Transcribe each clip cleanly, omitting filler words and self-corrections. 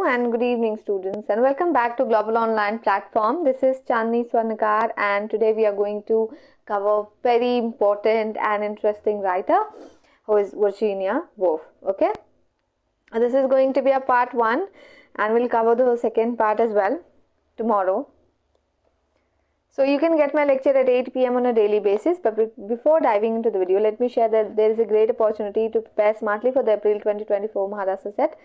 and good evening students, and welcome back to Global Online Platform. This is Chandni Swarnakar, and today we are going to cover very important and interesting writer who is Virginia Woolf. Okay, this is going to be a part 1 and we'll cover the second part as well tomorrow. So you can get my lecture at 8 p.m. on a daily basis, but before diving into the video, let me share that there is a great opportunity to prepare smartly for the April 2024 Maharashtra SET.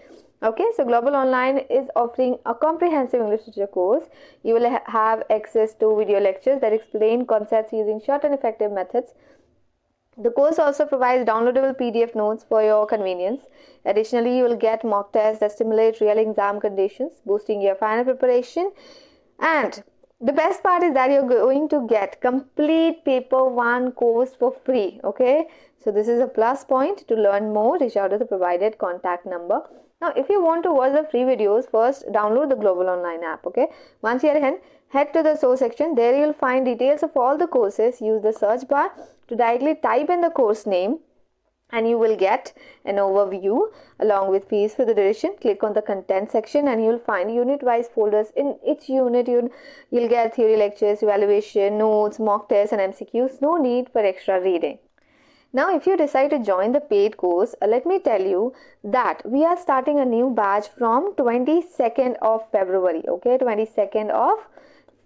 Okay, so Global Online is offering a comprehensive English literature course. You will have access to video lectures that explain concepts using short and effective methods. The course also provides downloadable PDF notes for your convenience. Additionally, you will get mock tests that simulate real exam conditions, boosting your final preparation. And the best part is that you're going to get complete paper 1 course for free. Okay, so this is a plus point. To learn more, reach out to the provided contact number. Now, if you want to watch the free videos, first download the Global Online app. Okay, once you're in, head to the source section. There you'll find details of all the courses. Use the search bar to directly type in the course name, and you will get an overview along with fees for the duration. Click on the content section and you'll find unit wise folders. In each unit you'll get theory lectures, evaluation, notes, mock tests and MCQs. No need for extra reading. Now, if you decide to join the paid course, let me tell you that we are starting a new batch from 22nd of February. Okay, 22nd of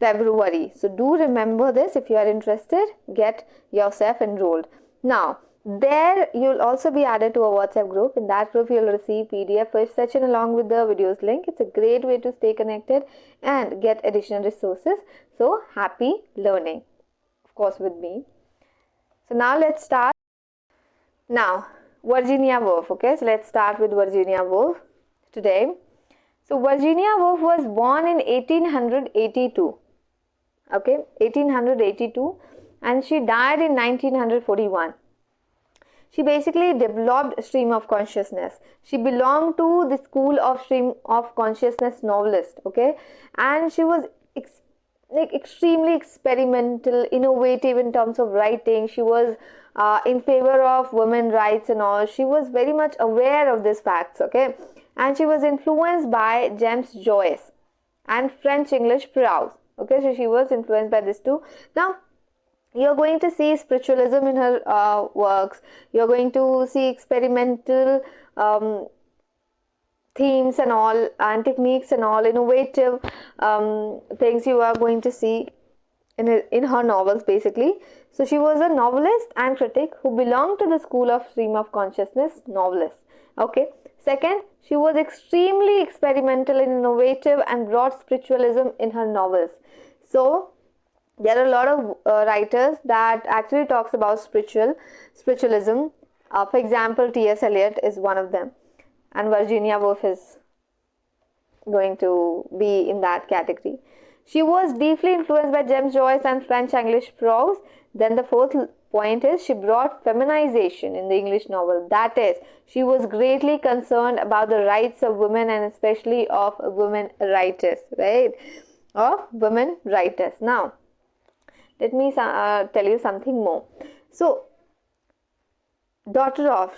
February. So do remember this. If you are interested, get yourself enrolled. Now, there you'll also be added to a WhatsApp group. In that group, you'll receive PDF for each session along with the videos link. It's a great way to stay connected and get additional resources. So happy learning, of course, with me. So now let's start. Now, Virginia Woolf. Okay, so let's start with Virginia Woolf today. So Virginia Woolf was born in 1882. Okay, 1882, and she died in 1941. She basically developed stream of consciousness. She belonged to the school of stream of consciousness novelist. Okay, and she was extremely experimental, innovative in terms of writing. She was in favor of women rights and all. She was very much aware of these facts. Okay, and she was influenced by James Joyce and French English prose. Okay, so she was influenced by this too. Now, you're going to see spiritualism in her works. You're going to see experimental themes and all, and techniques and all, innovative things you are going to see in her novels basically. So she was a novelist and critic who belonged to the school of stream of consciousness novelists. Okay. Second, she was extremely experimental and innovative and brought spiritualism in her novels. So there are a lot of writers that actually talks about spiritualism. For example, T.S. Eliot is one of them, and Virginia Woolf is going to be in that category. She was deeply influenced by James Joyce and French English prose. Then the fourth point is she brought feminization in the English novel. That is, she was greatly concerned about the rights of women and especially of women writers, right? Of women writers. Now, let me tell you something more. So,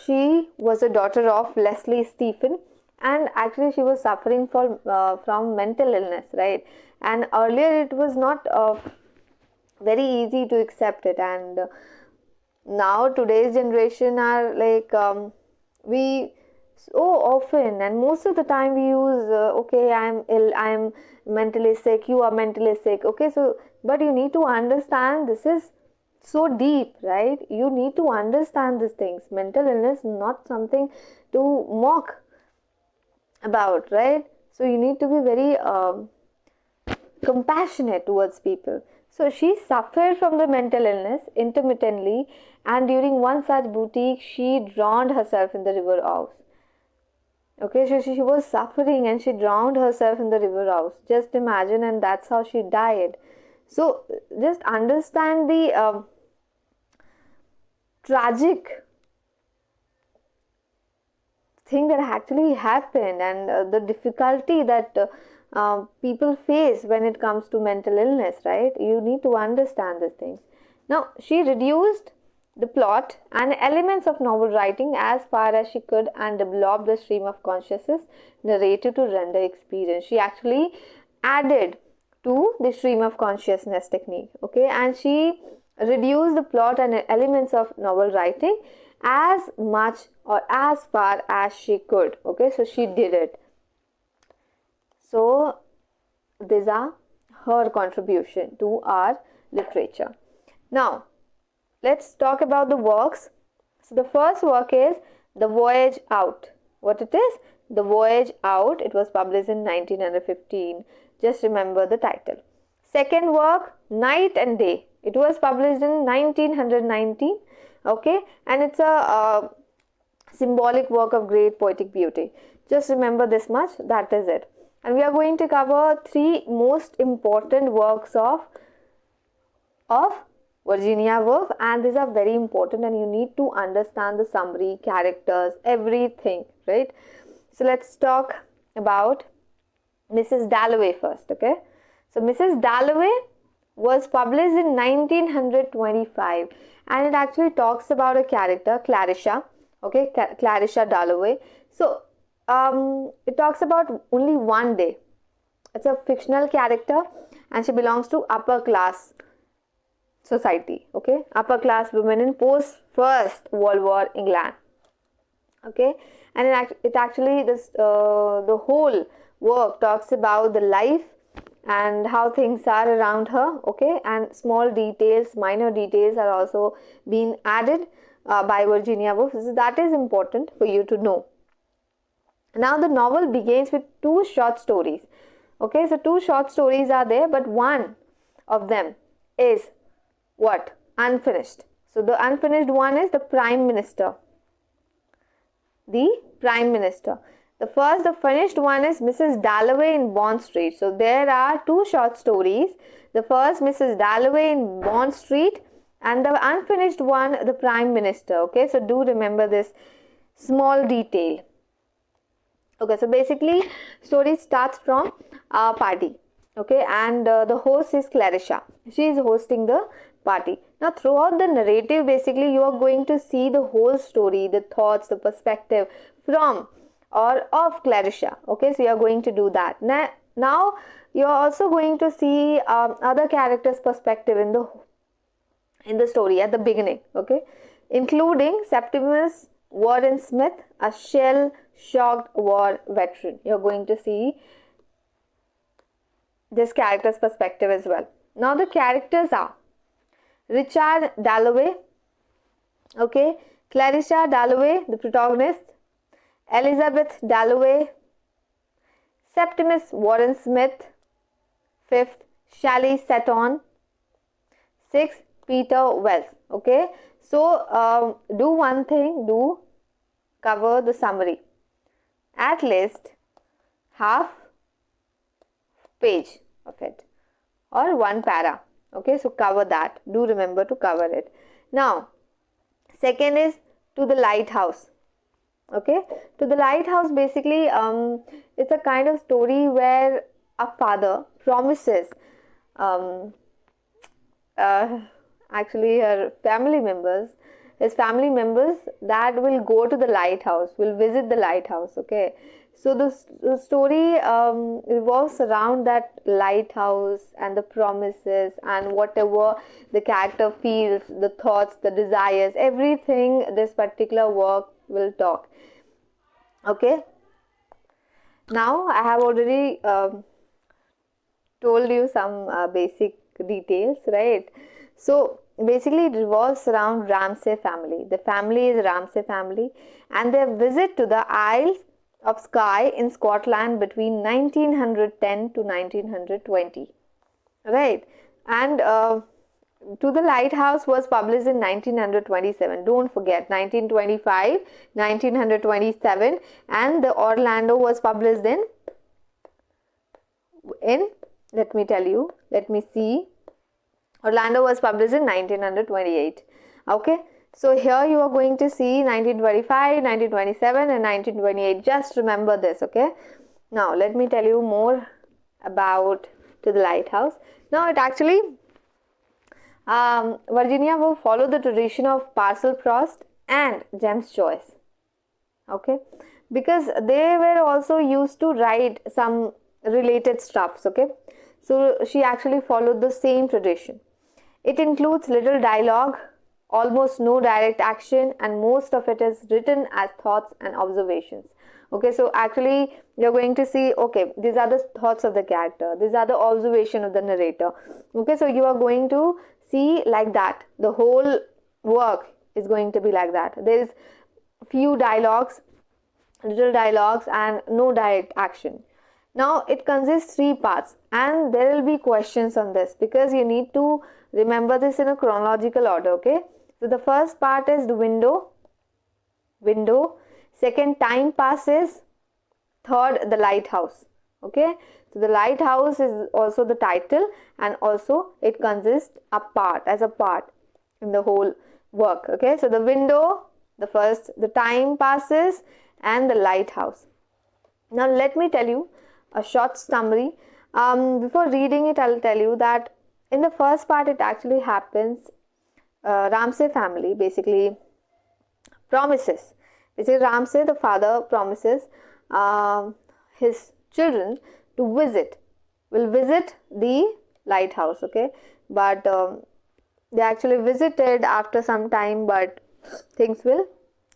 she was a daughter of Leslie Stephen, and actually she was suffering from mental illness, right? And earlier it was not very easy to accept it, and now today's generation are like we so often and most of the time we use okay, I'm ill, I'm mentally sick, you are mentally sick. Okay, so but you need to understand this is so deep, right? You need to understand these things. Mental illness is not something to mock about, right? So you need to be very compassionate towards people. So she suffered from the mental illness intermittently, and during one such boutique, she drowned herself in the river Ouse. Okay, so she was suffering and she drowned herself in the river Ouse. Just imagine, and that's how she died. So just understand the tragic thing that actually happened, and the difficulty that people face when it comes to mental illness, right? You need to understand these things. Now, she reduced the plot and elements of novel writing as far as she could and developed the stream of consciousness narrative to render experience. She actually added to the stream of consciousness technique, okay, and she reduced the plot and elements of novel writing as much or as far as she could, okay, so she did it. So these are her contribution to our literature. Now let's talk about the works. So the first work is The Voyage Out. What it is? The Voyage Out. It was published in 1915. Just remember the title. Second work, Night and Day. It was published in 1919. Okay, and it's a symbolic work of great poetic beauty. Just remember this much. That is it. And we are going to cover 3 most important works of Virginia Woolf, and these are very important and you need to understand the summary, characters, everything, right? So let's talk about Mrs. Dalloway first, okay? So Mrs. Dalloway was published in 1925 and it actually talks about a character, Clarissa, okay, Clarissa Dalloway. So it talks about only one day. It's a fictional character and she belongs to upper class society, okay, upper class women in post First World War England, okay, and it actually the whole work talks about the life and how things are around her, okay, and small details, minor details are also being added by Virginia Woolf. So that is important for you to know. Now the novel begins with 2 short stories, okay, so 2 short stories are there, but one of them is what? Unfinished. So the unfinished one is the Prime Minister. The Prime Minister. The finished one is Mrs. Dalloway in Bond Street. So there are 2 short stories. The first, Mrs. Dalloway in Bond Street, and the unfinished one, the Prime Minister. Okay, so do remember this small detail. Okay, so basically story starts from a party. Okay, and the host is Clarissa. She is hosting the party. Now throughout the narrative, basically you are going to see the whole story, the thoughts, the perspective from or of Clarissa. Okay, so you are going to do that. Now you are also going to see other characters' perspective in the story at the beginning. Okay, including Septimus Warren Smith, a shell-shocked war veteran. You are going to see this character's perspective as well. Now the characters are Richard Dalloway, okay, Clarissa Dalloway, the protagonist, Elizabeth Dalloway, Septimus Warren Smith, 5th, Shelley Seton, 6th, Peter Wells, okay. So, do one thing, do cover the summary, at least half page of it or 1 para. Okay, so cover that. Do remember to cover it. Now, second is To the Lighthouse. Okay, To the Lighthouse basically it's a kind of story where a father promises actually his family members that will go to the lighthouse, will visit the lighthouse. Okay, so the story revolves around that lighthouse and the promises and whatever the character feels, the thoughts, the desires, everything this particular work will talk. Okay, now I have already told you some basic details, right? So basically it revolves around Ramsay family. The family is Ramsay family and their visit to the Isles of Skye in Scotland between 1910 to 1920, right? And To the Lighthouse was published in 1927. Don't forget 1925, 1927, and the Orlando was published in let me tell you, let me see. Orlando was published in 1928. Okay, so here you are going to see 1925, 1927 and 1928. Just remember this, okay? Now let me tell you more about To the Lighthouse. Now it actually Virginia Woolf followed the tradition of Parcel Proust and James Joyce. Okay, because they were also used to write some related stuffs. Okay, so she actually followed the same tradition. It includes little dialogue, almost no direct action, and most of it is written as thoughts and observations. Okay, so actually you're going to see, okay, these are the thoughts of the character, these are the observation of the narrator. Okay, so you are going to see like that. The whole work is going to be like that. There is few dialogues, little dialogues, and no direct action. Now it consists 3 parts, and there will be questions on this because you need to remember this in a chronological order. Okay, so the first part is the window. Second, time passes. Third, the lighthouse. Okay, so the lighthouse is also the title, and also it consists as a part in the whole work. Okay, so the window, the first, the time passes, and the lighthouse. Now let me tell you a short summary. Before reading it, I'll tell you that in the first part it actually happens, Ramsay family basically promises. Basically, Ramsay, the father, promises his children to will visit the lighthouse. Okay, but they actually visited after some time, but things will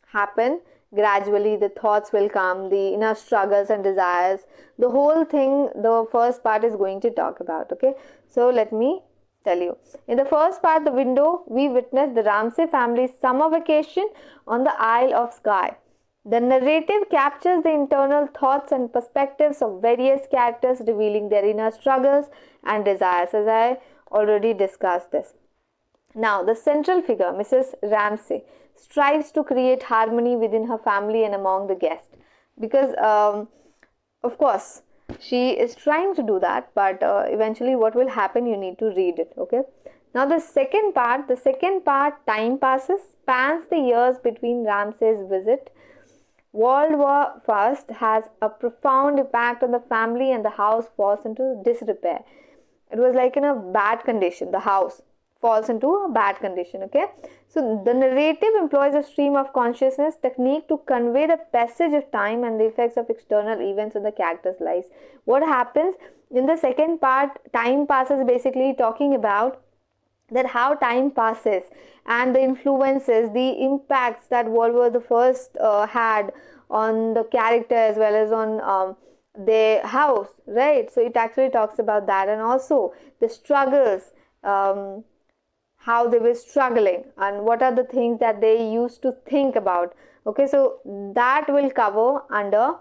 happen gradually. The thoughts will come, the inner struggles and desires, the whole thing the first part is going to talk about. Okay, so let me tell you. In the first part, the window, we witness the Ramsay family's summer vacation on the Isle of Skye. The narrative captures the internal thoughts and perspectives of various characters, revealing their inner struggles and desires, as I already discussed this. Now, the central figure, Mrs. Ramsay, strives to create harmony within her family and among the guests, because of course she is trying to do that, but eventually what will happen, you need to read it. Okay, now the second part, time passes, spans the years between Ramsay's visit. World War I has a profound impact on the family, and the house falls into disrepair. It was like in a bad condition. The house falls into a bad condition. Okay, so the narrative employs a stream of consciousness technique to convey the passage of time and the effects of external events on the characters' lives. What happens in the second part, time passes, basically talking about that how time passes and the influences, the impacts that World War I had on the character as well as on their house, right? So it actually talks about that, and also the struggles, how they were struggling and what are the things that they used to think about. Okay, so that will cover under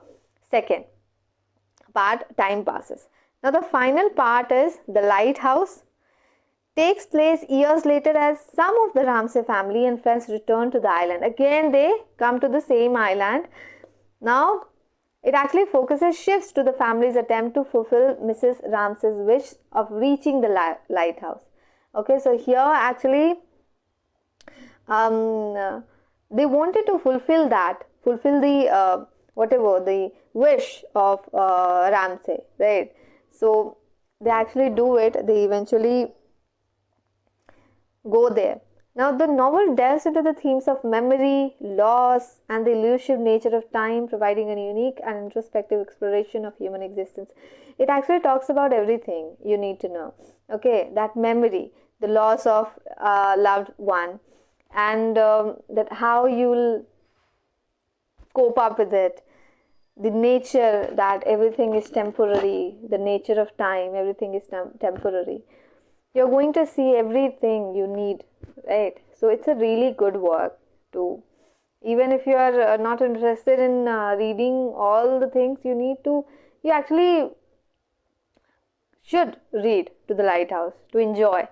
second part, time passes. Now the final part is the lighthouse. Takes place years later as some of the Ramsay family and friends return to the island. Again, they come to the same island. Now, it actually shifts to the family's attempt to fulfill Mrs. Ramsay's wish of reaching the lighthouse. Okay, so here actually they wanted to fulfill the the wish of Ramsay, right? So they actually do it. They eventually go there. Now the novel delves into the themes of memory, loss, and the elusive nature of time, providing a unique and introspective exploration of human existence. It actually talks about everything you need to know. Okay, that memory, the loss of loved one, and that how you'll cope up with it, the nature that everything is temporary, the nature of time, everything is temporary. You're going to see everything you need, right? So it's a really good work too. Even if you are not interested in reading all the things you actually should read to the Lighthouse to enjoy.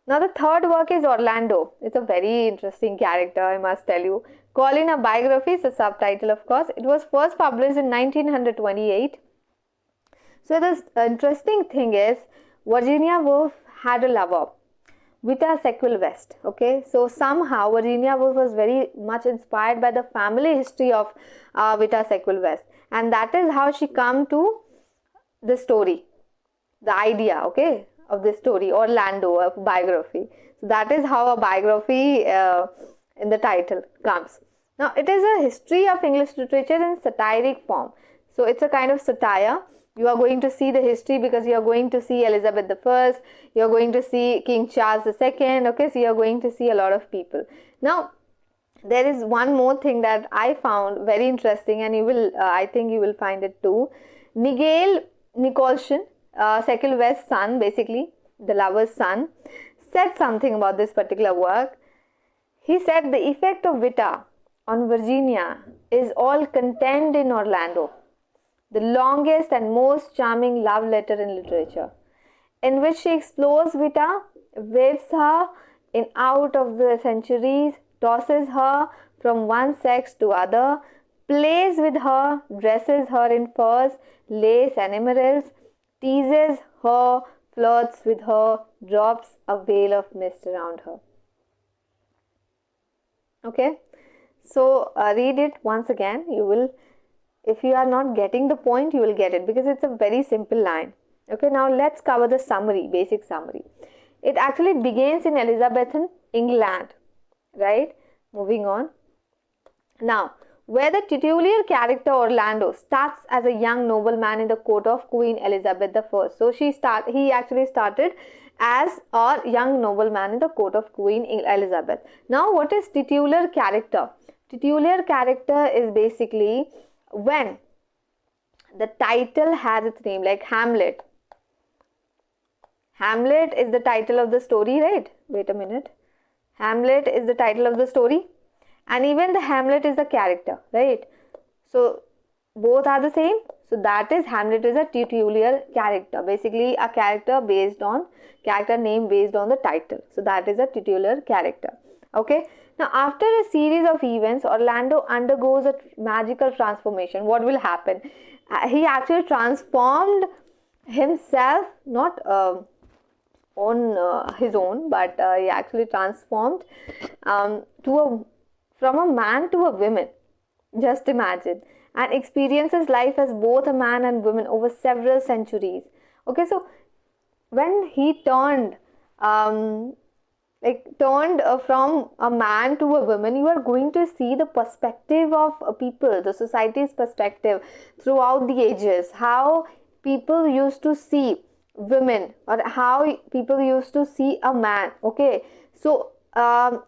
Now the third work is Orlando. It's a very interesting character, I must tell you. Colin, a biography is the subtitle, of course. It was first published in 1928. So the interesting thing is, Virginia Woolf had a lover, Vita Sackville West. Okay, so somehow Virginia Woolf was very much inspired by the family history of Vita Sackville West, and that is how she come to the story, the idea, okay, of this story, Orlando, of biography. So that is how a biography in the title comes. Now, it is a history of English literature in satiric form. So it's a kind of satire. You are going to see the history because you are going to see Elizabeth I, you are going to see King Charles II, okay, so you are going to see a lot of people. Now, there is one more thing that I found very interesting, and you will, I think you will find it too. Nigel Nicholson, Cecil West's son, basically, the lover's son, said something about this particular work. He said the effect of Vita on Virginia is all contained in Orlando, the longest and most charming love letter in literature, in which she explores Vita, waves her in out of the centuries, tosses her from one sex to other, plays with her, dresses her in furs, lace and emeralds, teases her, flirts with her, drops a veil of mist around her. Okay, so read it once again. You will, if you are not getting the point, you will get it because it's a very simple line. Okay, now let's cover the summary, basic summary. It actually begins in Elizabethan England, right? Moving on. Now, where the titular character Orlando starts as a young nobleman in the court of Queen Elizabeth I. So he actually started as a young nobleman in the court of Queen Elizabeth. Now, what is titular character? Titular character is basically when the title has its name, like Hamlet. Hamlet is the title of the story, right? Wait a minute. Hamlet is the title of the story, and even the Hamlet is the character, right? So both are the same. So that is, Hamlet is a titular character, basically a character name based on the title. So that is a titular character. Okay. Now, after a series of events, Orlando undergoes a magical transformation. What will happen? He actually transformed himself, not on his own, but he actually transformed from a man to a woman. Just imagine. And experiences life as both a man and woman over several centuries. Okay, so when he turned from a man to a woman, you are going to see the perspective of people, the society's perspective throughout the ages, how people used to see women or how people used to see a man. Okay, so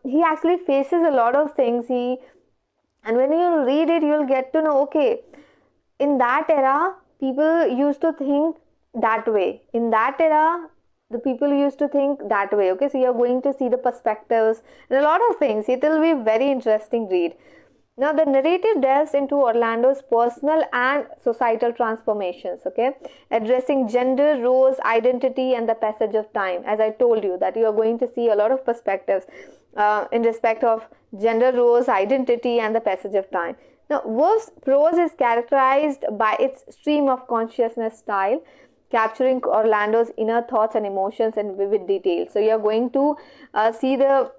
he actually faces a lot of things. And when you read it, you will get to know, okay, in that era, people used to think that way. In that era, the people used to think that way. Okay, so you're going to see the perspectives and a lot of things. It will be a very interesting read. Now, the narrative delves into Orlando's personal and societal transformations, okay, addressing gender, roles, identity, and the passage of time. As I told you, that you are going to see a lot of perspectives in respect of gender, roles, identity, and the passage of time. Now, Woolf's prose is characterized by its stream of consciousness style, capturing Orlando's inner thoughts and emotions in vivid detail. So, you are going to see the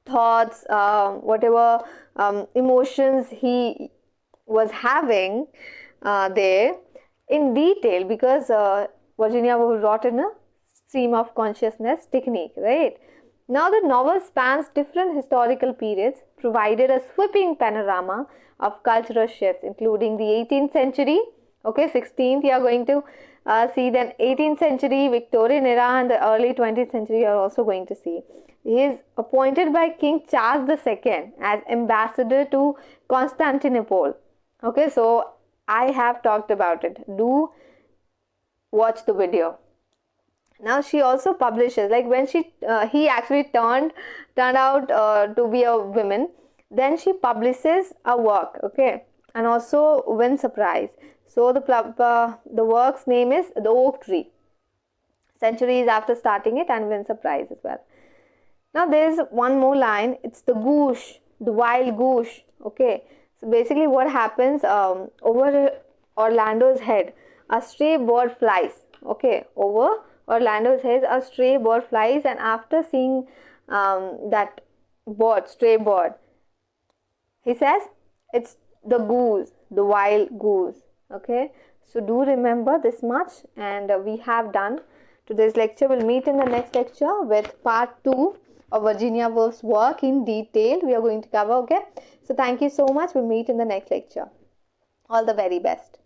thoughts, whatever emotions he was having there in detail, because Virginia wrote in a stream of consciousness technique, right? Now, the novel spans different historical periods, provided a sweeping panorama of cultural shifts, including the 18th century, okay, 16th, you are going to see, then 18th century, Victorian era, and the early 20th century you are also going to see. He is appointed by King Charles II as ambassador to Constantinople. Okay, so I have talked about it. Do watch the video. Now, she also publishes, like when he actually turned out to be a woman, then she publishes a work, okay, and also wins a prize. So the work's name is The Oak Tree. Centuries after starting it, and wins a prize as well. Now, there is one more line. It's the goose, the wild goose. Okay. So basically, what happens over Orlando's head, a stray bird flies. Okay, over Orlando's head, a stray bird flies, and after seeing that stray bird, he says it's the goose, the wild goose. Okay. So do remember this much, and we have done today's lecture. We'll meet in the next lecture with part 2. of Virginia Woolf's work in detail we are going to cover. Okay, so thank you so much. We'll meet in the next lecture. All the very best.